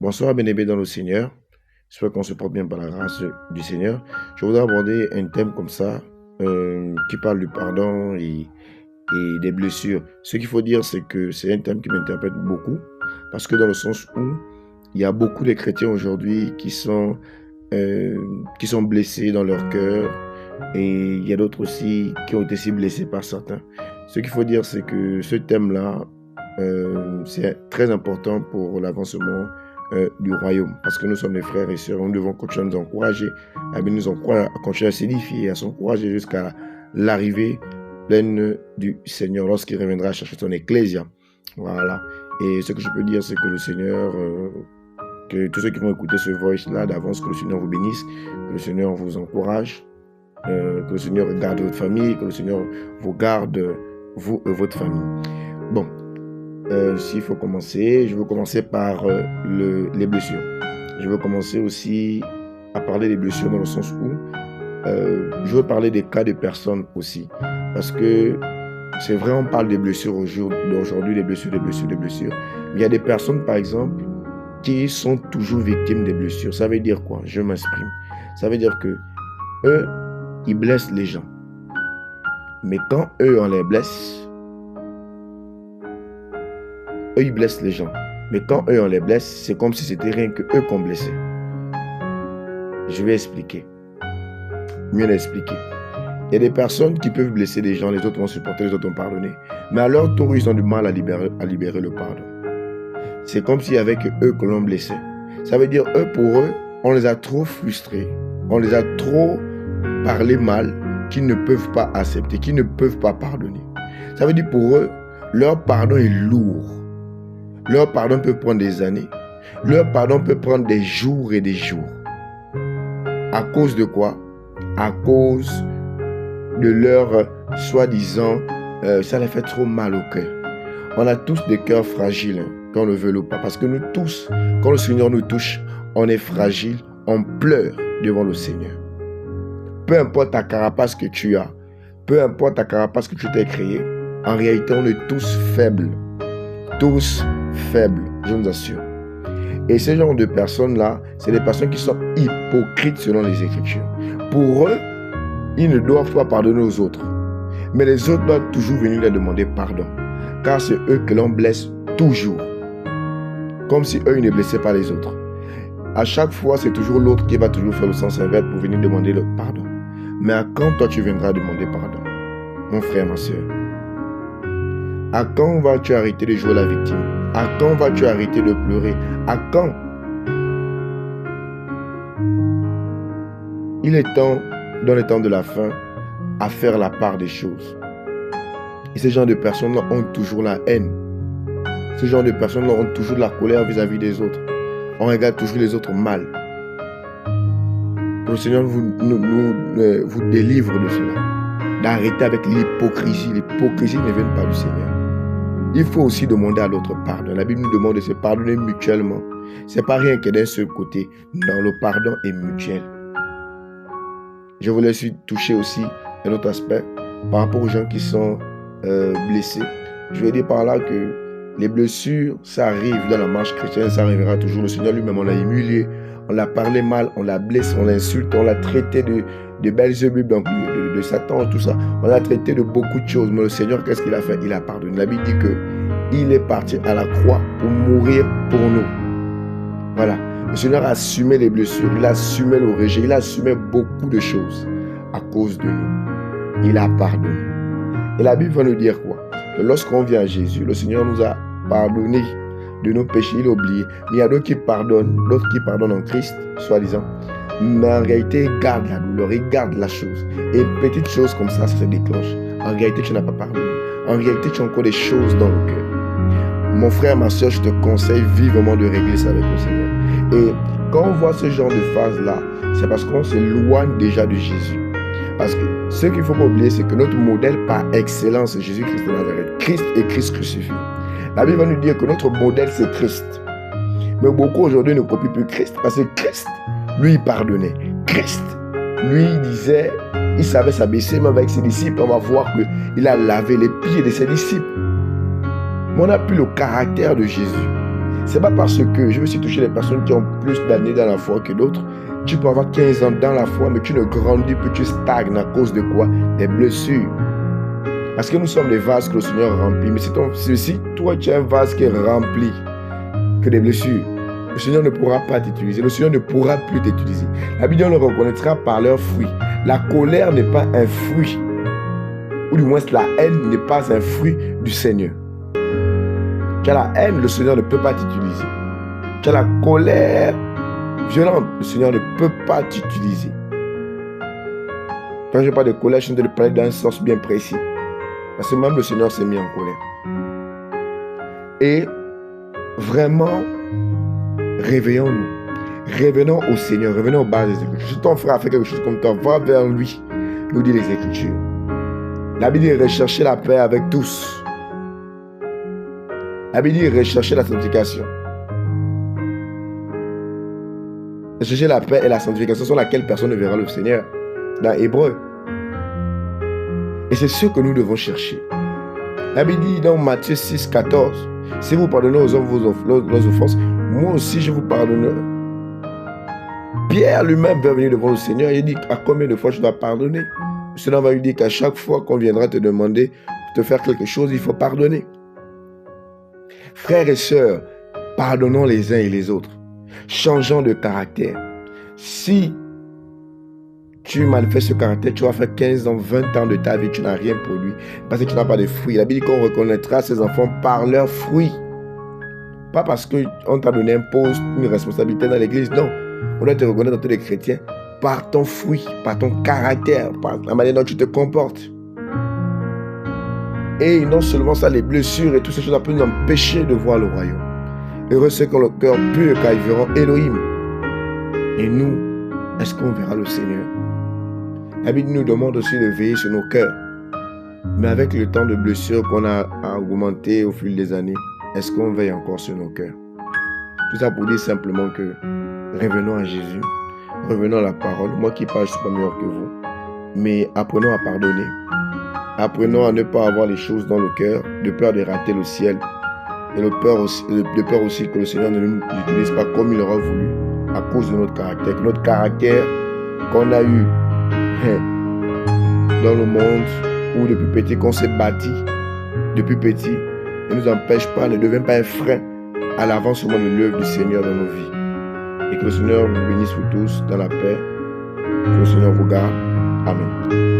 Bonsoir, bien-aimés dans le Seigneur. J'espère qu'on se porte bien par la grâce du Seigneur. Je voudrais aborder un thème comme ça, qui parle du pardon et des blessures. Ce qu'il faut dire, c'est que c'est un thème qui m'interpelle beaucoup, parce que dans le sens où il y a beaucoup de chrétiens aujourd'hui qui sont blessés dans leur cœur, et il y a d'autres aussi qui ont été si blessés par certains. Ce qu'il faut dire, c'est que ce thème-là, c'est très important pour l'avancement du royaume, parce que nous sommes des frères et sœurs, nous devons continuer à nous encourager, à continuer à s'édifier, à s'encourager jusqu'à l'arrivée pleine du Seigneur lorsqu'il reviendra chercher son ecclésia. Voilà. Et ce que je peux dire, c'est que le Seigneur, que tous ceux qui vont écouter ce voice-là d'avance, que le Seigneur vous bénisse, que le Seigneur vous encourage, que le Seigneur garde votre famille, que le Seigneur vous garde, vous et votre famille. Bon. S'il faut commencer, je veux commencer par les blessures. Je veux commencer aussi à parler des blessures dans le sens où je veux parler des cas de personnes aussi. Parce que c'est vrai, on parle des blessures d'aujourd'hui, des blessures. Mais il y a des personnes, par exemple, qui sont toujours victimes des blessures. Ça veut dire quoi? Je m'exprime. Ça veut dire que eux, ils blessent les gens. Mais quand eux, on les blesse, eux, ils blessent les gens. Mais quand eux, on les blesse, c'est comme si c'était rien que eux qu'on blessait. Je vais expliquer. Mieux l'expliquer. Il y a des personnes qui peuvent blesser les gens, les autres vont supporter, les autres vont pardonner. Mais à leur tour, ils ont du mal à libérer le pardon. C'est comme s'il y avait que eux que l'on blessait. Ça veut dire, pour eux, on les a trop frustrés. On les a trop parlé mal, qu'ils ne peuvent pas accepter, qu'ils ne peuvent pas pardonner. Ça veut dire pour eux, leur pardon est lourd. Leur pardon peut prendre des années. Leur pardon peut prendre des jours et des jours. À cause de quoi? À cause de leur soi-disant, ça les fait trop mal au cœur. On a tous des cœurs fragiles, quand on le veut ou pas. Parce que nous tous, quand le Seigneur nous touche, on est fragile, on pleure devant le Seigneur. Peu importe ta carapace que tu as, peu importe ta carapace que tu t'es créée, en réalité, on est tous faibles. Tous faibles, je vous assure. Et ce genre de personnes-là, c'est des personnes qui sont hypocrites selon les Écritures. Pour eux, ils ne doivent pas pardonner aux autres. Mais les autres doivent toujours venir leur demander pardon. Car c'est eux que l'on blesse toujours. Comme si eux, ils ne blessaient pas les autres. À chaque fois, c'est toujours l'autre qui va toujours faire le sens inverse pour venir demander le pardon. Mais à quand toi, tu viendras demander pardon? Mon frère, ma soeur. À quand vas-tu arrêter de jouer la victime? À quand vas-tu arrêter de pleurer? À quand? Il est temps, dans le temps de la fin, à faire la part des choses. Et ces gens de personnes-là ont toujours la haine. Ces gens de personnes-là ont toujours de la colère vis-à-vis des autres. On regarde toujours les autres mal. Que le Seigneur vous délivre de cela. D'arrêter avec l'hypocrisie. L'hypocrisie ne vient pas du Seigneur. Il faut aussi demander à l'autre pardon. La Bible nous demande de se pardonner mutuellement. C'est pas rien que d'un seul côté. Non, le pardon est mutuel. Je voulais aussi toucher aussi un autre aspect par rapport aux gens qui sont blessés. Je veux dire par là que les blessures, ça arrive dans la marche chrétienne, ça arrivera toujours. Le Seigneur lui-même, on l'a humilié, on l'a parlé mal, on l'a blessé, on l'insulte, on l'a traité de Belzébub, donc de Satan, tout ça. On l'a traité de beaucoup de choses. Mais le Seigneur, qu'est-ce qu'il a fait? Il a pardonné. La Bible dit qu'il est parti à la croix pour mourir pour nous. Voilà. Le Seigneur a assumé les blessures, il a assumé le rejet, il a assumé beaucoup de choses à cause de nous. Il a pardonné. Et la Bible va nous dire quoi? Que lorsqu'on vient à Jésus, le Seigneur nous a pardonné de nos péchés, il a oublié. Mais il y a d'autres qui pardonnent en Christ, soi-disant. Mais en réalité, ils gardent la douleur, ils gardent la chose. Et une petite chose comme ça se déclenche. En réalité, tu n'as pas pardonné. En réalité, tu as encore des choses dans le cœur. Mon frère, ma soeur, je te conseille vivement de régler ça avec le Seigneur. Et quand on voit ce genre de phase-là, c'est parce qu'on s'éloigne déjà de Jésus. Parce que ce qu'il ne faut pas oublier, c'est que notre modèle par excellence, c'est Jésus-Christ de Nazareth. Christ et Christ crucifié. La Bible va nous dire que notre modèle, c'est Christ. Mais beaucoup aujourd'hui ne copient plus Christ. Parce que Christ, lui, il pardonnait. Christ, lui, il disait, il savait s'abaisser même avec ses disciples. On va voir qu'il a lavé les pieds de ses disciples. Mais on n'a plus le caractère de Jésus. C'est pas parce que je veux aussi toucher les personnes qui ont plus d'années dans la foi que d'autres. Tu peux avoir 15 ans dans la foi, mais tu ne grandis plus, tu stagnes à cause de quoi? Des blessures. Parce que nous sommes des vases que le Seigneur remplit. Mais si toi tu es un vase qui est rempli que des blessures, le Seigneur ne pourra pas t'utiliser. Le Seigneur ne pourra plus t'utiliser. La Bible le reconnaîtra par leurs fruits. La colère n'est pas un fruit. Ou du moins la haine n'est pas un fruit du Seigneur. Tu as la haine, le Seigneur ne peut pas t'utiliser. Tu as la colère violente, le Seigneur ne peut pas t'utiliser. Quand je parle de colère, je suis en train de parler d'un sens bien précis. Parce que même le Seigneur s'est mis en colère. Et vraiment, réveillons-nous. Revenons au Seigneur, revenons aux bases des Écritures. Si ton frère a fait quelque chose comme toi, va vers lui, nous dit les Écritures. La Bible dit rechercher la paix avec tous. La Bible dit rechercher la sanctification. Rechercher la paix et la sanctification sur laquelle personne ne verra le Seigneur. Dans Hébreu. Et c'est ce que nous devons chercher. La Bible dit dans Matthieu 6, 14, si vous pardonnez aux hommes leurs offenses, moi aussi je vous pardonnerai. Pierre lui-même veut venir devant le Seigneur et il dit à combien de fois je dois pardonner. Le Seigneur va lui dire qu'à chaque fois qu'on viendra te demander de faire quelque chose, il faut pardonner. Frères et sœurs, pardonnons les uns et les autres. Changeons de caractère. Si tu manifestes ce caractère, tu vas faire 15 ans, 20 ans de ta vie, tu n'as rien pour lui. Parce que tu n'as pas de fruits. La Bible dit qu'on reconnaîtra ses enfants par leurs fruits. Pas parce qu'on t'a donné un poste, une responsabilité dans l'église. Non. On doit te reconnaître dans tous les chrétiens par ton fruit, par ton caractère, par la manière dont tu te comportes. Et non seulement ça, les blessures et toutes ces choses peuvent nous empêcher de voir le royaume. Heureux ceux qui ont le cœur pur, car ils verront Elohim. Et nous, est-ce qu'on verra le Seigneur? La Bible nous demande aussi de veiller sur nos cœurs. Mais avec le temps de blessure qu'on a augmenté au fil des années, est-ce qu'on veille encore sur nos cœurs? Tout ça pour dire simplement que revenons à Jésus, revenons à la parole. Moi qui parle, je ne suis pas meilleur que vous. Mais apprenons à pardonner. Apprenons à ne pas avoir les choses dans le cœur, de peur de rater le ciel. Et de peur aussi que le Seigneur ne nous utilise pas comme il aura voulu, à cause de notre caractère. Que notre caractère qu'on a eu dans le monde, où depuis petit qu'on s'est bâti, depuis petit, ne nous empêche pas, ne devient pas un frein à l'avancement de l'œuvre du Seigneur dans nos vies. Et que le Seigneur vous bénisse vous tous dans la paix. Que le Seigneur vous garde. Amen.